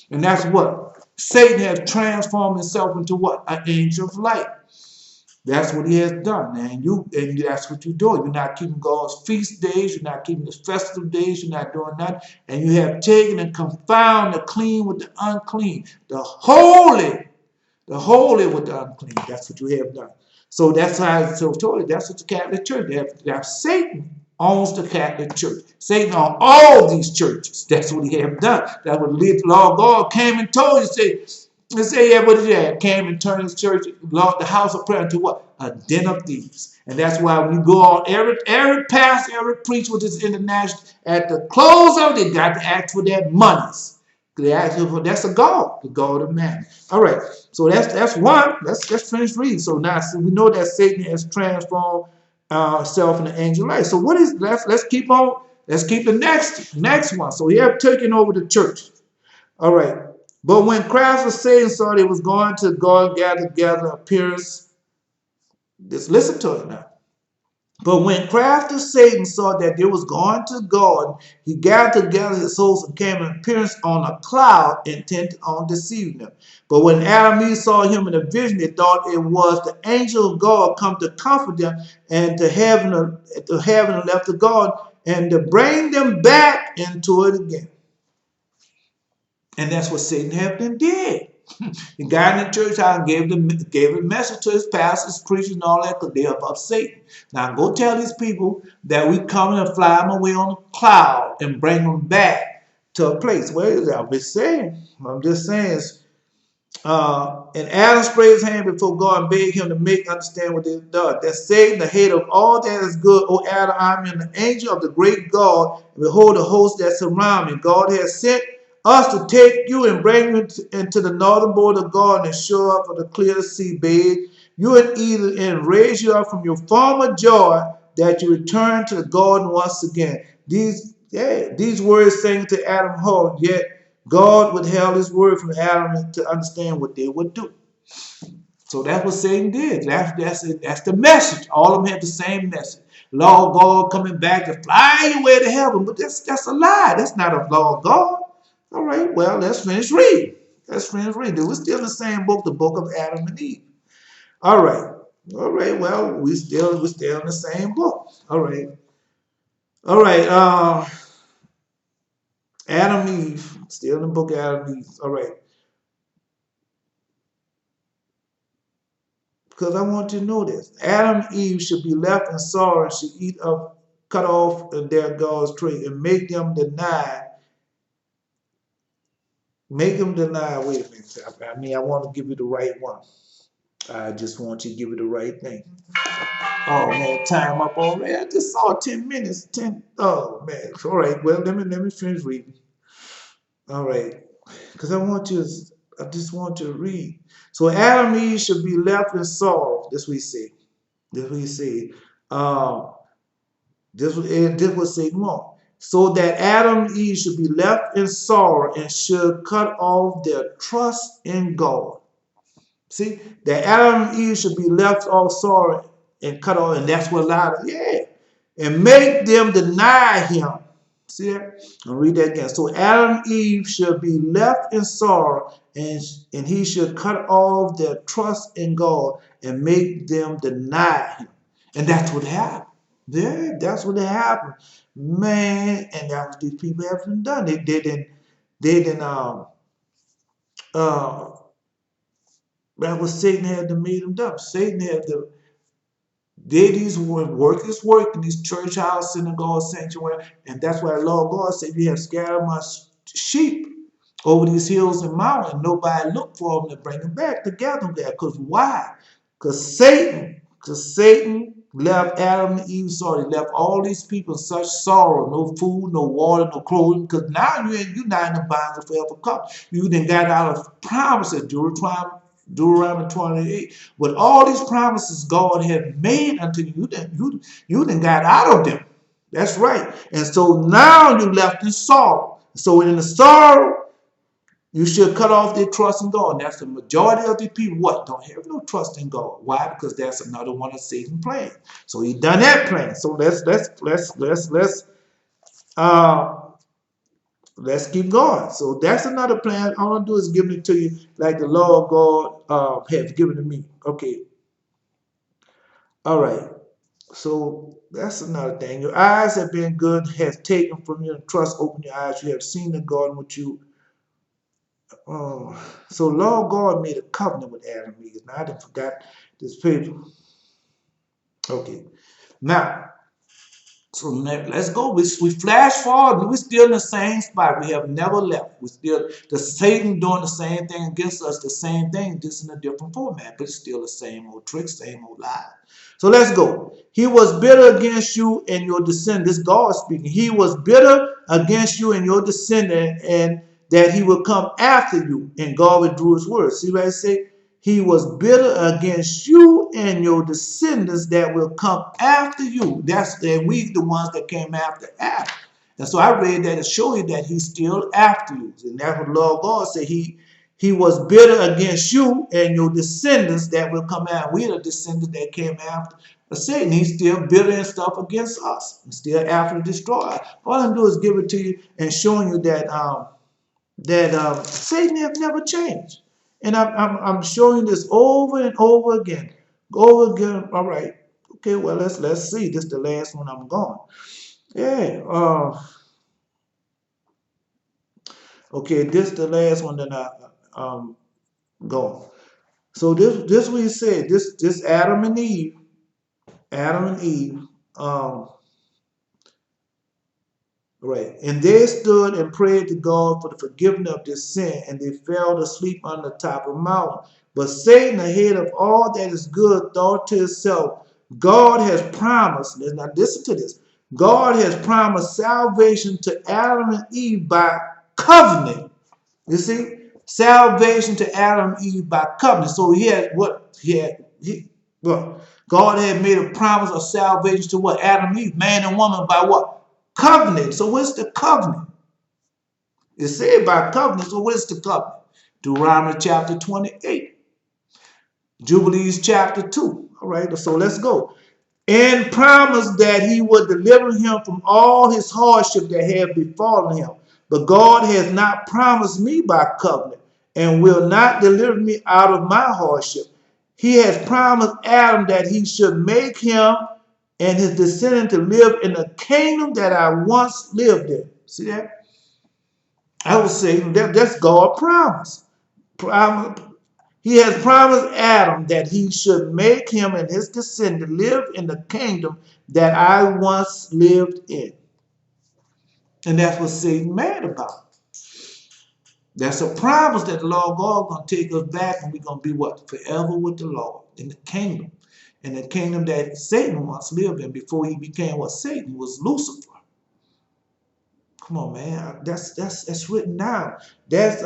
And that's what Satan has transformed himself into what? An angel of light. That's what he has done. And that's what you're doing. You're not keeping God's feast days. You're not keeping his festival days. You're not doing that. And you have taken and confounded the clean with the unclean. The holy with the unclean. That's what you have done. So that's how it's so told. That's what the Catholic Church. They have Satan owns the Catholic Church. Satan on all these churches. That's what he have done. That's what the Lord God came and told you. Say, yeah, what did he have? Came and turned his church, Lord, the house of prayer into what? A den of thieves. And that's why when you go on, every pastor, every preacher with this international, at the close of it, they got to ask for their monies. They ask for, that's a God, the God of man. All right, so that's one. Let's finish reading. So now we know that Satan has transformed self in the angel light. So what is let's keep on. Let's keep the next one. So he have taken over the church. All right. But when crowds of Satan saw they was going to God gather together appearance, just listen to it now. But when crafty Satan saw that they was going to God, he gathered together his hosts and came in appearance on a cloud, intent on deceiving them. But when Adam and Eve saw him in a vision, they thought it was the angel of God come to comfort them and to heaven and left to God and to bring them back into it again. And that's what Satan had been did. The guy in the church house gave a message to his pastors, preachers, and all that, because they're above Satan. Now go tell these people that we coming and fly them away on a cloud and bring them back to a place. Where is that? I'm just saying. And Adam sprayed his hand before God and begged him to make understand what they had done. That Satan, the head of all that is good, O Adam, I am the angel of the great God, and behold the host that surround me. God has sent us to take you and bring you into the northern border of God and show up for the clear sea bed. You and Eden and raise you up from your former joy that you return to the garden once again. These words saying to Adam, hold, yet God withheld his word from Adam to understand what they would do. So that's what Satan did. That's the message. All of them had the same message. Lord God coming back to fly away to heaven. But that's a lie. That's not a Lord God. All right, well, let's finish reading. We're still in the same book, the book of Adam and Eve. All right. All right, well, we're still in the same book. All right. All right. Adam and Eve. Still in the book of Adam and Eve. All right. Because I want you to know this. Adam and Eve should be left in sorrow and should cut off their God's tree and make them deny. Wait a minute. I want to give you the right one. I just want you to give you the right thing. Oh man, time up already. I just saw 10 minutes. Oh man. All right. Well, let me finish reading. All right. Because I just want you to read. So Adam and Eve should be left in sorrow. This we see. This we see. This was Satan wrong. So that Adam and Eve should be left in sorrow and should cut off their trust in God. See, that Adam and Eve should be left off sorrow and cut off, and that's what allowed it. Yeah. And make them deny him. See that? I'll read that again. So Adam and Eve should be left in sorrow, and he should cut off their trust in God and make them deny him. And that's what happened. Yeah, that's what happened. Man, and that's what these people haven't done. They didn't that was Satan had to make them dumb. Satan had to did these work his work in these church house, synagogue, sanctuary, and that's why the Lord God said, "You have scattered my sheep over these hills and mountains. Nobody looked for them to bring them back together there. Because why? Because Satan left Adam and Eve sorry. He left all these people in such sorrow, no food, no water, no clothing. Because now you're not in the bonds of forever cup. You then got out of promises, Deuteronomy 28. With all these promises God had made unto you, you then got out of them. That's right. And so now you left in sorrow. So in the sorrow, you should cut off their trust in God. And that's the majority of the people. What? Don't have no trust in God. Why? Because that's another one of Satan's plans. So he done that plan. So let's keep going. So that's another plan. All I'm doing is giving it to you like the Lord God has given to me. Okay. All right. So that's another thing. Your eyes have been good, has taken from you, and trust open your eyes. You have seen the garden with you. So Lord God made a covenant with Adam and Eve. Now I done forgot this paper. Okay. Now, So let's go. We flash forward. We're still in the same spot. We have never left. We still the Satan doing the same thing against us, the same thing, just in a different format, but it's still the same old tricks, same old lie. So let's go. He was bitter against you and your descendants. This God speaking. He was bitter against you and your descendant, and that he would come after you. And God withdrew his word. See what I say? He was bitter against you and your descendants that will come after you. And we the ones that came after Adam. And so I read that to show you that he's still after you. And that's what Lord God said. He was bitter against you and your descendants that will come after. We are the descendants that came after Satan. He's still bitter and stuff against us. He's still after to destroy us. All I'm doing is give it to you and showing you that Satan has never changed. And I'm showing this over and over again. Over again. All right. Okay, well, let's see. This is the last one I'm going. Yeah. Okay, this is the last one that I go. So this we said, this Adam and Eve, right. And they stood and prayed to God for the forgiveness of their sin, and they fell asleep on the top of the mountain. But Satan, ahead of all that is good, thought to himself, God has promised, now listen to this, God has promised salvation to Adam and Eve by covenant. You see? Salvation to Adam and Eve by covenant. So he had what? What? God had made a promise of salvation to what? Adam and Eve, man and woman, by what? Covenant. So what's the covenant? It's said by covenant. So what's the covenant? Deuteronomy chapter 28. Jubilees chapter 2. All right, so let's go. And promised that he would deliver him from all his hardship that had befallen him. But God has not promised me by covenant and will not deliver me out of my hardship. He has promised Adam that he should make him and his descendant to live in the kingdom that I once lived in. See that? I would say that's God's promise. He has promised Adam that he should make him and his descendant live in the kingdom that I once lived in. And that's what Satan mad about. That's a promise that the Lord God is going to take us back and we're going to be what? Forever with the Lord in the kingdom. In the kingdom that Satan once lived in before he became what Satan was, Lucifer. Come on, man. That's written down. That's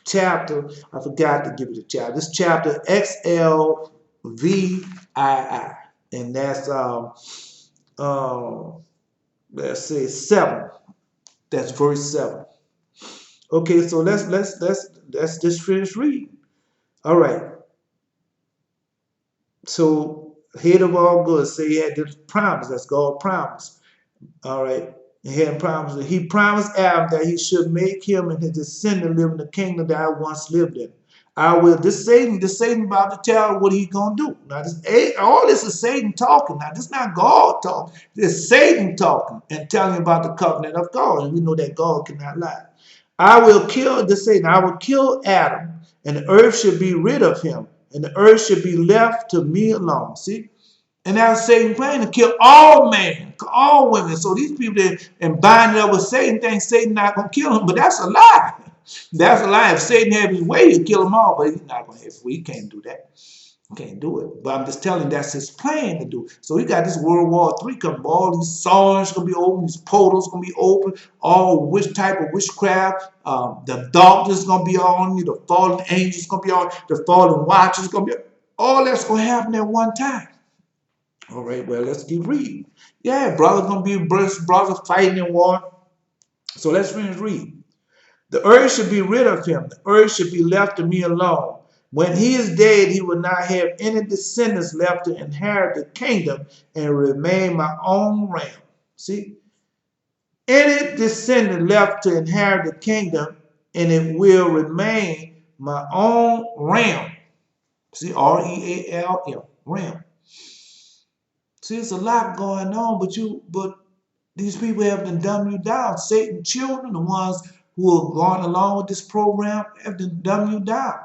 chapter. I forgot to give you the chapter. This chapter XLVII. And that's let's say 7. That's verse 7. Okay, so let's just finish reading. All right. So head of all good, say he had this promise. That's God's promise. All right. He promised Adam that he should make him and his descendant live in the kingdom that I once lived in. I will. This Satan about to tell what he's gonna do. Now all this is Satan talking. Now this is not God talking. This is Satan talking and telling about the covenant of God. And we know that God cannot lie. I will kill Adam, and the earth should be rid of him, and the earth should be left to me alone. See? And that's Satan planning to kill all men, all women. So these people that and bind it up with Satan think Satan not going to kill him. But that's a lie. That's a lie. If Satan had his way, he'd kill them all. But he's not going to have his way. He can't do that. He can't do it. But I'm just telling you, that's his plan to do. So we got this World War III coming. All these songs going to be open. These portals going to be open. All which type of witchcraft. The doctors going to be on you. The fallen angels going to be on. The fallen watchers going to be on. All that's going to happen at one time. All right, well, let's keep reading. Yeah, brother's going to be brothers fighting in war. So let's finish reading. The earth should be rid of him. The earth should be left to me alone. When he is dead, he will not have any descendants left to inherit the kingdom and remain my own realm. See? Any descendant left to inherit the kingdom and it will remain my own realm. See, R-E-A-L-M, realm. See, there's a lot going on, but these people have been dumbing you down. Satan's children, the ones who are going along with this program, have been dumbing you down.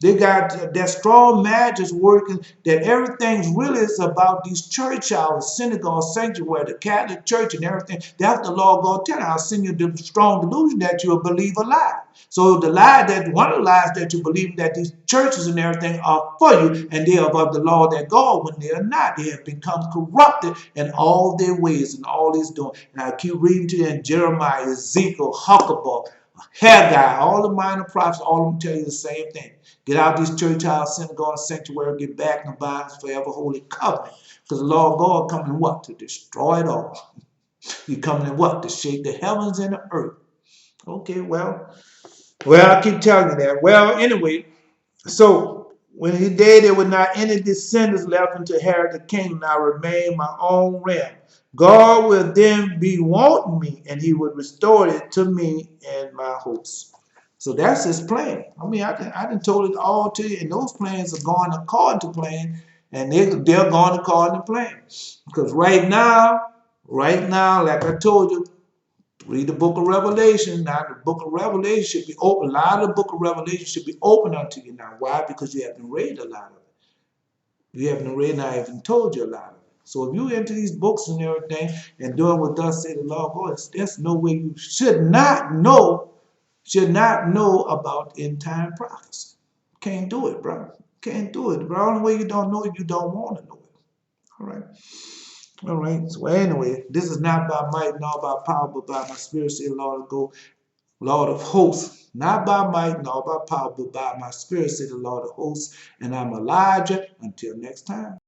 They got that strong marriage working, that everything's really is about these church houses, synagogue, sanctuary, the Catholic Church and everything. That's the Lord God telling, I'll send you the strong delusion that you'll believe a lie. So the lie that, one of the lies that you believe that these churches and everything are for you and they are of the law that God, when they are not. They have become corrupted in all their ways and all he's doing. And I keep reading to you in Jeremiah, Ezekiel, Huckabee, Haggai, all the minor prophets, all of them tell you the same thing. Get out these church house, synagogue, sanctuary, get back in the Bible's forever holy covenant. Because the Lord God coming what? To destroy it all. He coming in what? To shake the heavens and the earth. Okay, well, I keep telling you that. Well, anyway, so when he died, there were not any descendants left unto inherit the kingdom. I remain my own realm. God will then be wanting me, and he would restore it to me and my hopes. So that's his plan. I mean, I done told it all to you, and those plans are going according to plan, and they're going according to plan. Because right now, like I told you, read the book of Revelation. Now, the book of Revelation should be open. A lot of the book of Revelation should be open unto you now. Why? Because you haven't read a lot of it. You haven't read, and I haven't told you a lot of it. So if you into these books and everything and doing what thus say the Lord God, there's no way you should not know about end time prophecy. Can't do it, bro. Can't do it. But the only way you don't know it, you don't want to know it. All right. All right. So anyway, this is not by might nor by power, but by my spirit, say the Lord of God, Lord of hosts. Not by might nor by power, but by my spirit, say the Lord of hosts. And I'm Elijah. Until next time.